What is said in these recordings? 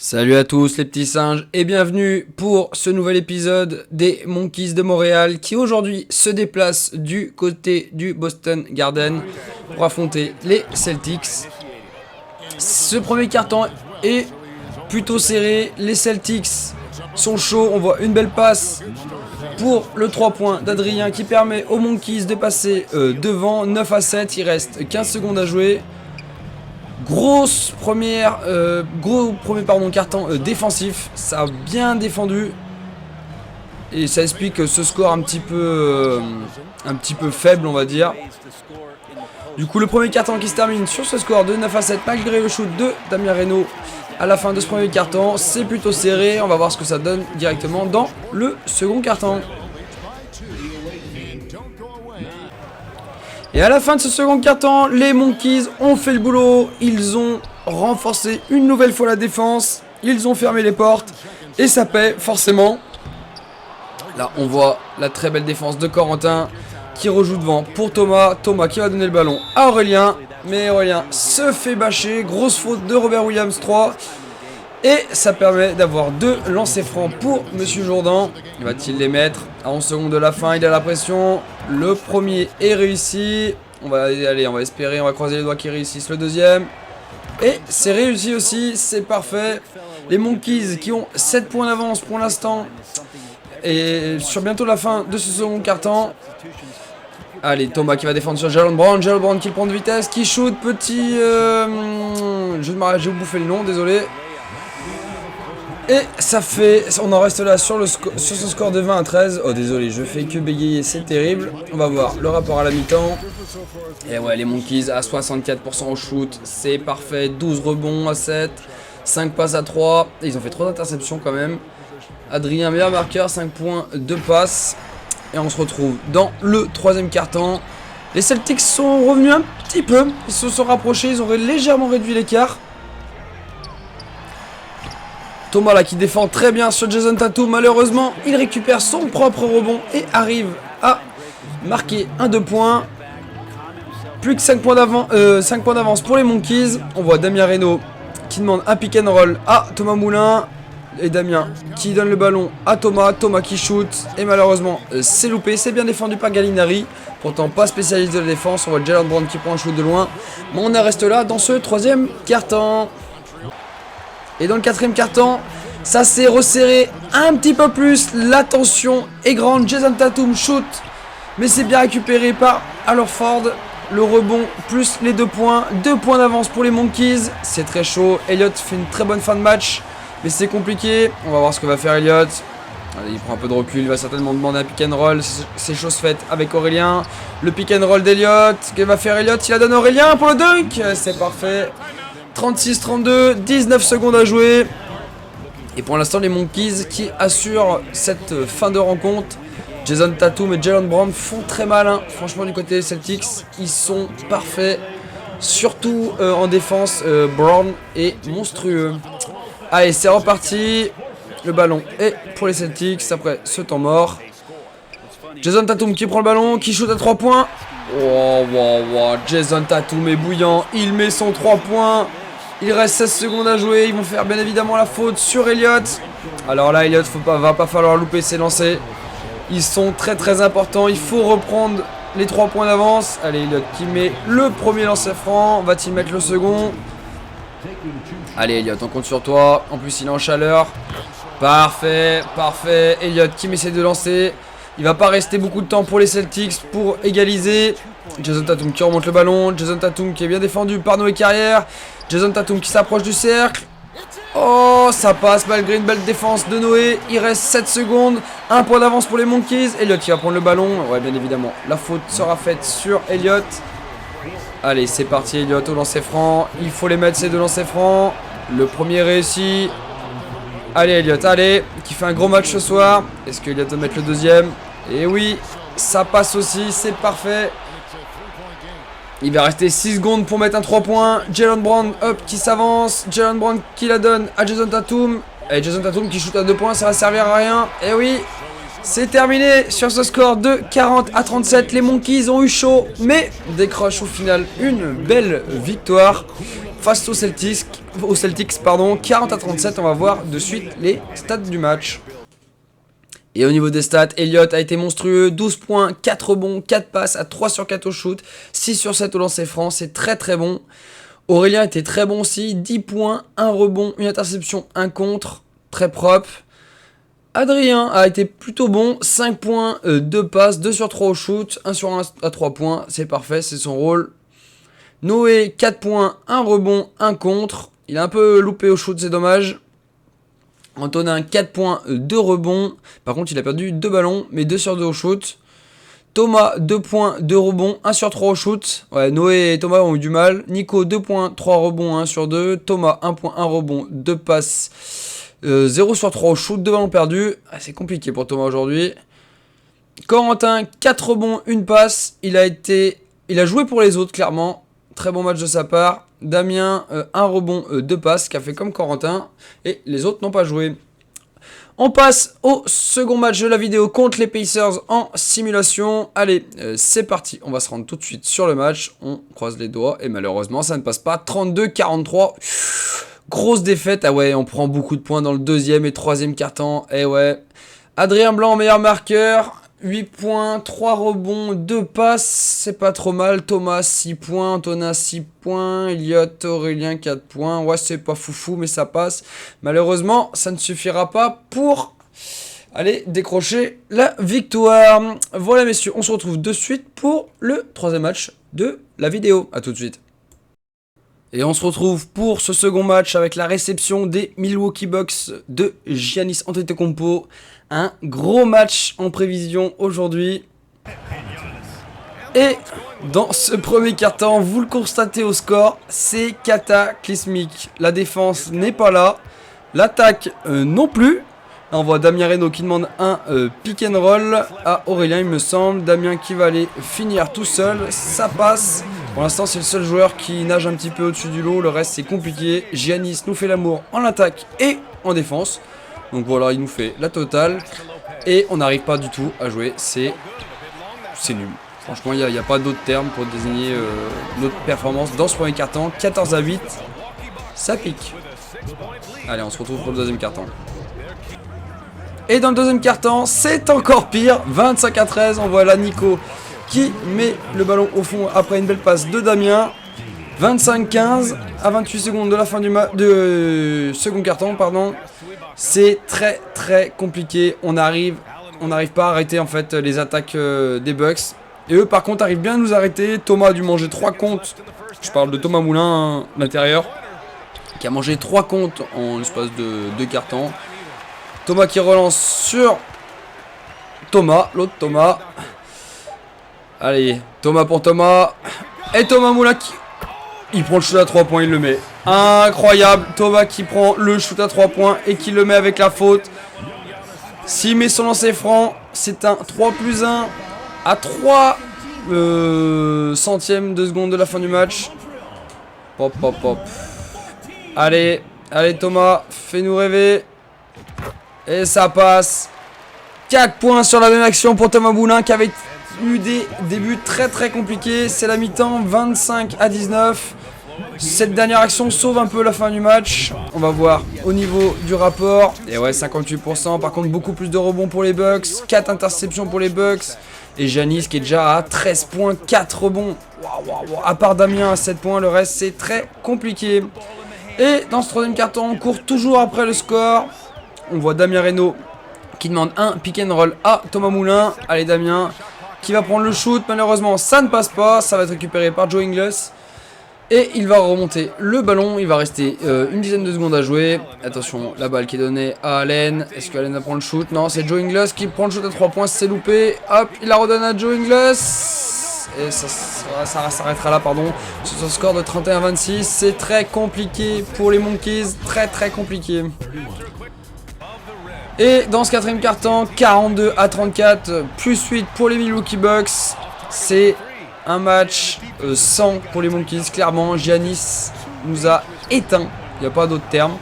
Salut à tous les petits singes et bienvenue pour ce nouvel épisode des Monkeys de Montréal qui aujourd'hui se déplacent du côté du Boston Garden pour affronter les Celtics. Ce premier carton est plutôt serré, les Celtics sont chauds, on voit une belle passe pour le 3 points d'Adrien qui permet aux Monkeys de passer devant 9-7, il reste 15 secondes à jouer. Gros premier carton défensif, ça a bien défendu et ça explique ce score un petit peu faible on va dire. Du coup le premier carton qui se termine sur ce score de 9-7 malgré le shoot de Damien Reynaud à la fin de ce premier carton, c'est plutôt serré, on va voir ce que ça donne directement dans le second carton. Et à la fin de ce second carton, les Monkeys ont fait le boulot, ils ont renforcé une nouvelle fois la défense, ils ont fermé les portes et ça paie forcément. Là on voit la très belle défense de Corentin qui rejoue devant pour Thomas qui va donner le ballon à Aurélien, mais Aurélien se fait bâcher, grosse faute de Robert Williams 3 et ça permet d'avoir 2 lancers francs pour Monsieur Jourdan. Va-t-il les mettre à 11 secondes de la fin? Il a la pression. Le premier est réussi. On va espérer, on va croiser les doigts qu'ils réussissent le deuxième. Et c'est réussi aussi, c'est parfait. Les Monkeys qui ont 7 points d'avance pour l'instant. Et sur bientôt la fin de ce second quart-temps. Allez, Thomas qui va défendre sur Jalen Brown. Jalen Brown qui prend de vitesse, qui shoot, petit... j'ai bouffé le nom, désolé. Et ça fait, on en reste là sur ce score de 20-13. Oh désolé, je fais que bégayer, c'est terrible. On va voir le rapport à la mi-temps. Et ouais, les Monkeys à 64% au shoot, c'est parfait. 12 rebonds à 7, 5 passes à 3. Et ils ont fait 3 interceptions quand même. Adrien, meilleur marqueur, 5 points, 2 passes. Et on se retrouve dans le troisième quart-temps. Les Celtics sont revenus un petit peu, ils se sont rapprochés, ils ont légèrement réduit l'écart. Thomas là qui défend très bien sur Jason Tatum, malheureusement il récupère son propre rebond et arrive à marquer un 2 points. Plus que 5 points d'avance pour les Monkeys. On voit Damien Reynaud qui demande un pick and roll à Thomas Moulin. Et Damien qui donne le ballon à Thomas qui shoot. Et malheureusement c'est loupé, c'est bien défendu par Gallinari. Pourtant pas spécialiste de la défense, on voit Jalen Brown qui prend un shoot de loin. Mais on en reste là dans ce troisième quart-temps. Et dans le quatrième quart-temps, ça s'est resserré un petit peu plus. La tension est grande. Jason Tatum shoot, mais c'est bien récupéré par Al Horford. Le rebond plus les 2 points. 2 points d'avance pour les Monkeys. C'est très chaud. Elliott fait une très bonne fin de match, mais c'est compliqué. On va voir ce que va faire Elliott. Allez, il prend un peu de recul. Il va certainement demander un pick and roll. C'est chose faite avec Aurélien. Le pick and roll d'Elliott. Que va faire Elliott? Il la donne à Aurélien pour le dunk. C'est parfait. 36-32, 19 secondes à jouer. Et pour l'instant, les Monkeys qui assurent cette fin de rencontre. Jason Tatum et Jalen Brown font très mal. Hein. Franchement, du côté des Celtics, ils sont parfaits. Surtout en défense, Brown est monstrueux. Allez, c'est reparti. Le ballon est pour les Celtics après ce temps mort. Jason Tatum qui prend le ballon, qui shoot à 3 points. Wow. Jason Tatum est bouillant. Il met son 3 points. Il reste 16 secondes à jouer. Ils vont faire bien évidemment la faute sur Elliott. Alors là, Elliott, va pas falloir louper ses lancers. Ils sont très importants. Il faut reprendre les 3 points d'avance. Allez, Elliott qui met le premier lancer franc. Va-t-il mettre le second? Allez, Elliott, on compte sur toi. En plus, il est en chaleur. Parfait. Elliott qui essaie de lancer. Il va pas rester beaucoup de temps pour les Celtics pour égaliser. Jason Tatum qui remonte le ballon. Jason Tatum qui est bien défendu par Noé Carrière. Jason Tatum qui s'approche du cercle. Oh, ça passe malgré une belle défense de Noé. Il reste 7 secondes. 1 point d'avance pour les Monkeys. Elliott qui va prendre le ballon. Ouais, bien évidemment. La faute sera faite sur Elliott. Allez, c'est parti. Elliott au lancer franc. Il faut les mettre ces 2 lancers francs. Le premier réussi. Allez, Elliott, allez. Qui fait un gros match ce soir. Est-ce que Elliott va mettre le deuxième? Et oui, ça passe aussi. C'est parfait. Il va rester 6 secondes pour mettre un 3 points. Jalen Brown, hop, qui s'avance. Jalen Brown qui la donne à Jason Tatum. Et Jason Tatum qui shoot à 2 points, ça va servir à rien. Et oui, c'est terminé sur ce score de 40-37. Les Monkeys ont eu chaud, mais décrochent au final une belle victoire face aux Celtics. aux Celtics, pardon, 40-37. On va voir de suite les stats du match. Et au niveau des stats, Elliott a été monstrueux, 12 points, 4 rebonds, 4 passes, à 3 sur 4 au shoot, 6 sur 7 au lancer franc, c'est très très bon. Aurélien était très bon aussi, 10 points, 1 rebond, 1 interception, 1 contre, très propre. Adrien a été plutôt bon, 5 points, 2 passes, 2 sur 3 au shoot, 1 sur 1 à 3 points, c'est parfait, c'est son rôle. Noé, 4 points, 1 rebond, 1 contre, il a un peu loupé au shoot, c'est dommage. Antonin, 4 points, 2 rebonds. Par contre, il a perdu 2 ballons, mais 2 sur 2 au shoot. Thomas, 2 points, 2 rebonds, 1 sur 3 au shoot. Ouais, Noé et Thomas ont eu du mal. Nico, 2 points, 3 rebonds, 1 sur 2. Thomas, 1 point, 1 rebond, 2 passes, 0 sur 3 au shoot, 2 ballons perdus. Ah, c'est compliqué pour Thomas aujourd'hui. Corentin, 4 rebonds, 1 passe. Il a joué pour les autres, clairement. Très bon match de sa part. Damien, 1 rebond, 2 passes, qui a fait comme Corentin. Et les autres n'ont pas joué. On passe au second match de la vidéo contre les Pacers en simulation. Allez, c'est parti. On va se rendre tout de suite sur le match. On croise les doigts. Et malheureusement, ça ne passe pas. 32-43. Grosse défaite. Ah ouais, on prend beaucoup de points dans le deuxième et troisième quart-temps. Eh ouais. Adrien Blanc, meilleur marqueur. 8 points, 3 rebonds, 2 passes, c'est pas trop mal. Thomas 6 points, Antonin 6 points, Elliott, Aurélien 4 points. Ouais, c'est pas foufou, mais ça passe. Malheureusement, ça ne suffira pas pour aller décrocher la victoire. Voilà, messieurs, on se retrouve de suite pour le troisième match de la vidéo. A tout de suite. Et on se retrouve pour ce second match avec la réception des Milwaukee Bucks de Giannis Antetokounmpo. Un gros match en prévision aujourd'hui. Et dans ce premier quart-temps, vous le constatez au score, c'est cataclysmique. La défense n'est pas là, l'attaque non plus. Là, on voit Damien Reynaud qui demande un pick and roll à Aurélien, il me semble. Damien qui va aller finir tout seul, ça passe. Pour l'instant, c'est le seul joueur qui nage un petit peu au-dessus du lot. Le reste, c'est compliqué. Giannis nous fait l'amour en attaque et en défense. Donc voilà, il nous fait la totale. Et on n'arrive pas du tout à jouer. C'est nul. Franchement, il n'y a pas d'autre terme pour désigner notre performance dans ce premier quart-temps. 14-8. Ça pique. Allez, on se retrouve pour le deuxième quart-temps. Et dans le deuxième quart-temps, c'est encore pire. 25-13. On voit là Nico qui met le ballon au fond après une belle passe de Damien. 25-15 à 28 secondes de la fin du second quart-temps, pardon. C'est très très compliqué. On n'arrive pas à arrêter en fait les attaques des Bucks. Et eux par contre arrivent bien à nous arrêter. Thomas a dû manger 3 comptes. Je parle de Thomas Moulin, hein, l'intérieur, qui a mangé 3 comptes en l'espace de 2 quart-temps. Thomas qui relance sur Thomas, l'autre Thomas. Allez, Thomas pour Thomas. Et Thomas Moulin qui... Il prend le shoot à 3 points, il le met. Incroyable. Thomas qui prend le shoot à 3 points et qui le met avec la faute. S'il met son lancer franc, c'est un 3+1 à 3 centièmes de seconde de la fin du match. Hop, hop, hop. Allez, allez Thomas, fais-nous rêver. Et ça passe. 4 points sur la même action pour Thomas Moulin qui avait eu des débuts très très compliqués. C'est la mi-temps, 25-19. Cette dernière action sauve un peu la fin du match. On va voir au niveau du rapport. Et ouais, 58%. Par contre, beaucoup plus de rebonds pour les Bucks. 4 interceptions pour les Bucks. Et Giannis qui est déjà à 13 points, 4 rebonds. Waouh. À part Damien à 7 points, le reste c'est très compliqué. Et dans ce troisième quart-temps, on court toujours après le score. On voit Damien Reynaud qui demande un pick and roll à Thomas Moulin. Allez Damien qui va prendre le shoot. Malheureusement, ça ne passe pas. Ça va être récupéré par Joe Ingles. Et il va remonter le ballon. Il va rester une dizaine de secondes à jouer. Attention, la balle qui est donnée à Allen. Est-ce qu'Allen va prendre le shoot? Non, c'est Joe Ingles qui prend le shoot à 3 points. C'est loupé. Hop, il la redonne à Joe Ingles. Et ça s'arrêtera là, pardon. Sur ce score de 31-26. C'est très compliqué pour les Monkeys. Très très compliqué. Et dans ce quatrième quart-temps, 42-34, plus 8 pour les Milwaukee Bucks. C'est un match sans pour les Monkeys. Clairement, Giannis nous a éteints. Il n'y a pas d'autre terme.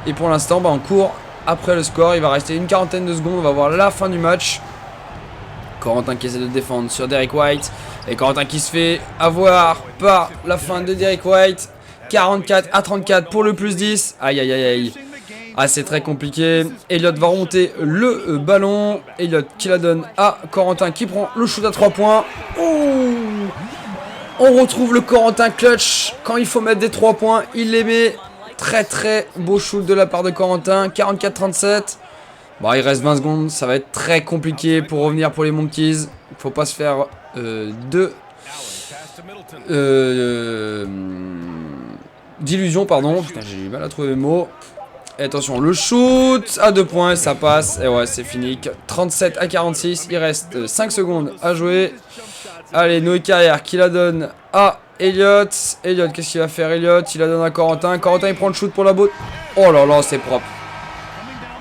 Et pour l'instant, on court après le score. Il va rester une quarantaine de secondes. On va voir la fin du match. Corentin qui essaie de défendre sur Derrick White. Et Corentin qui se fait avoir par la fin de Derrick White. 44-34 pour le plus 10. Aïe, aïe, aïe, aïe. Ah, c'est très compliqué. Elliott va remonter le ballon. Elliott qui la donne à Corentin qui prend le shoot à 3 points. Oh, on retrouve le Corentin clutch. Quand il faut mettre des 3 points, il les met. Très très beau shoot de la part de Corentin. 44-37. Bon, il reste 20 secondes. Ça va être très compliqué pour revenir pour les Monkeys. Faut pas se faire d'illusions, pardon. Putain, j'ai eu mal à trouver mes mots. Et attention, le shoot à 2 points, ça passe. Et ouais, c'est fini. 37-46. Il reste 5 secondes à jouer. Allez, Noé Carrière qui la donne à Elliott. Elliott, qu'est-ce qu'il va faire, Elliott? Il la donne à Corentin. Corentin, il prend le shoot pour la botte. Oh là là, c'est propre.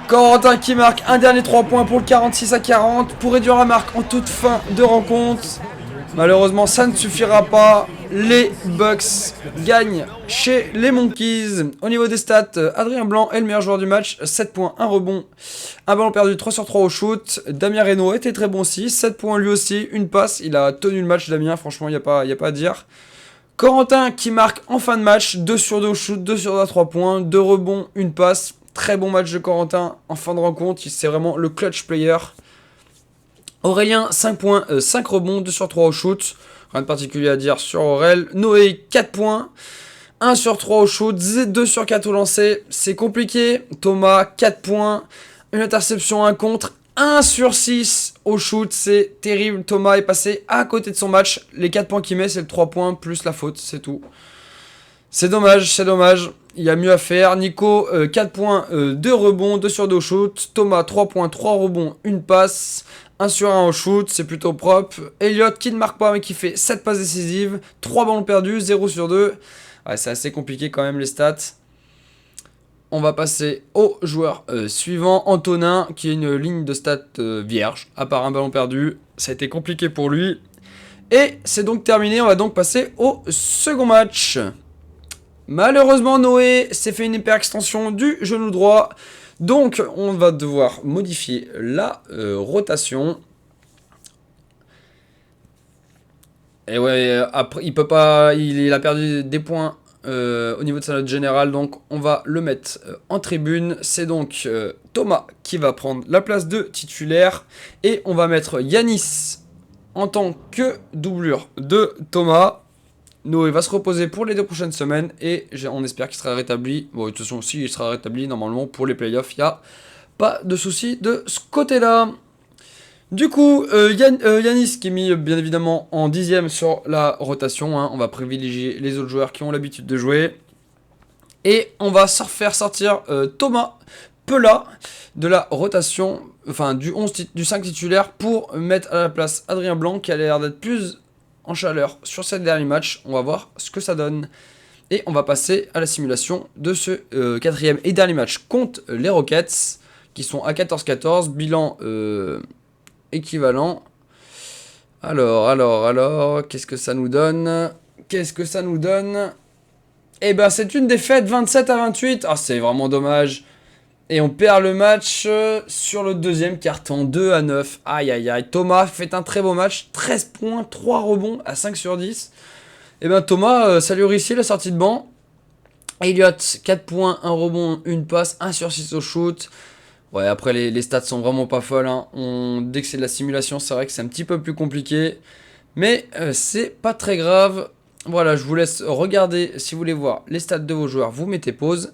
Corentin qui marque un dernier 3 points pour le 46-40 pour réduire la marque en toute fin de rencontre. Malheureusement, ça ne suffira pas. Les Bucks gagnent chez les Monkeys. Au niveau des stats, Adrien Blanc est le meilleur joueur du match. 7 points, 1 rebond, un ballon perdu, 3 sur 3 au shoot. Damien Reynaud était très bon aussi. 7 points lui aussi, une passe. Il a tenu le match, Damien. Franchement, il n'y a pas à dire. Corentin qui marque en fin de match. 2 sur 2 au shoot, 2 sur 2 à 3 points. 2 rebonds, une passe. Très bon match de Corentin en fin de rencontre. C'est vraiment le clutch player. Aurélien, 5 points, 5 rebonds, 2 sur 3 au shoot. Rien de particulier à dire sur Aurel. Noé, 4 points, 1 sur 3 au shoot, 2 sur 4 au lancer. C'est compliqué. Thomas, 4 points, une interception, un contre, 1 sur 6 au shoot. C'est terrible. Thomas est passé à côté de son match. Les 4 points qu'il met, c'est le 3 points plus la faute. C'est tout. C'est dommage, c'est dommage. Il y a mieux à faire. Nico, 4 points, 2 rebonds, 2 sur 2 au shoot. Thomas, 3 points, 3 rebonds, une passe. 1 sur 1 au shoot, c'est plutôt propre. Elliott qui ne marque pas mais qui fait 7 passes décisives. 3 ballons perdus, 0 sur 2. Ouais, c'est assez compliqué quand même les stats. On va passer au joueur suivant. Antonin qui a une ligne de stats vierge. À part un ballon perdu. Ça a été compliqué pour lui. Et c'est donc terminé. On va donc passer au second match. Malheureusement, Noé s'est fait une hyperextension du genou droit. Donc, on va devoir modifier la rotation. Et ouais, après, il peut pas, il a perdu des points au niveau de sa note générale. Donc, on va le mettre en tribune. C'est donc Thomas qui va prendre la place de titulaire. Et on va mettre Yanis en tant que doublure de Thomas. Noé va se reposer pour les 2 prochaines semaines et on espère qu'il sera rétabli. Bon, de toute façon, si il sera rétabli, normalement, pour les playoffs, il n'y a pas de souci de ce côté-là. Du coup, Yanis qui est mis bien évidemment en 10e sur la rotation. Hein. On va privilégier les autres joueurs qui ont l'habitude de jouer. Et on va faire sortir Thomas Pela de la rotation, enfin du 5 titulaire pour mettre à la place Adrien Blanc qui a l'air d'être plus en chaleur sur cette dernier match. On va voir ce que ça donne. Et on va passer à la simulation de ce 4e et dernier match contre les Rockets qui sont à 14-14. Bilan équivalent. Alors, qu'est-ce que ça nous donne? Eh ben, c'est une défaite 27-28. Ah, c'est vraiment dommage. Et on perd le match sur le deuxième carton, 2-9. Aïe, aïe, aïe. Thomas fait un très beau match. 13 points, 3 rebonds à 5 sur 10. Et ben Thomas, ça lui réussit la sortie de banc. Elliott, 4 points, 1 rebond, une passe, 1 sur 6 au shoot. Ouais, après les stats sont vraiment pas folles. Hein. Dès que c'est de la simulation, c'est vrai que c'est un petit peu plus compliqué. Mais c'est pas très grave. Voilà, je vous laisse regarder. Si vous voulez voir les stats de vos joueurs, vous mettez pause.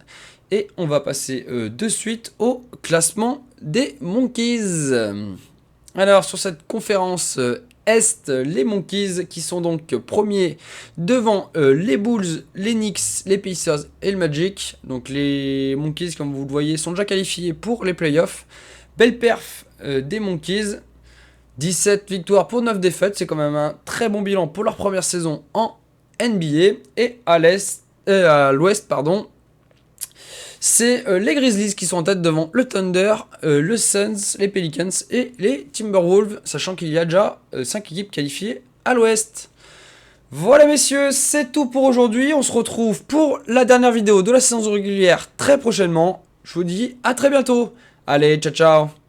Et on va passer de suite au classement des Monkeys. Alors, sur cette conférence Est, les Monkeys qui sont donc premiers devant les Bulls, les Knicks, les Pacers et le Magic. Donc les Monkeys, comme vous le voyez, sont déjà qualifiés pour les playoffs. Belle perf des Monkeys. 17 victoires pour 9 défaites. C'est quand même un très bon bilan pour leur première saison en NBA. Et à l'Ouest, c'est les Grizzlies qui sont en tête devant le Thunder, le Suns, les Pelicans et les Timberwolves, sachant qu'il y a déjà 5 équipes qualifiées à l'Ouest. Voilà messieurs, c'est tout pour aujourd'hui. On se retrouve pour la dernière vidéo de la saison régulière très prochainement. Je vous dis à très bientôt. Allez, ciao ciao.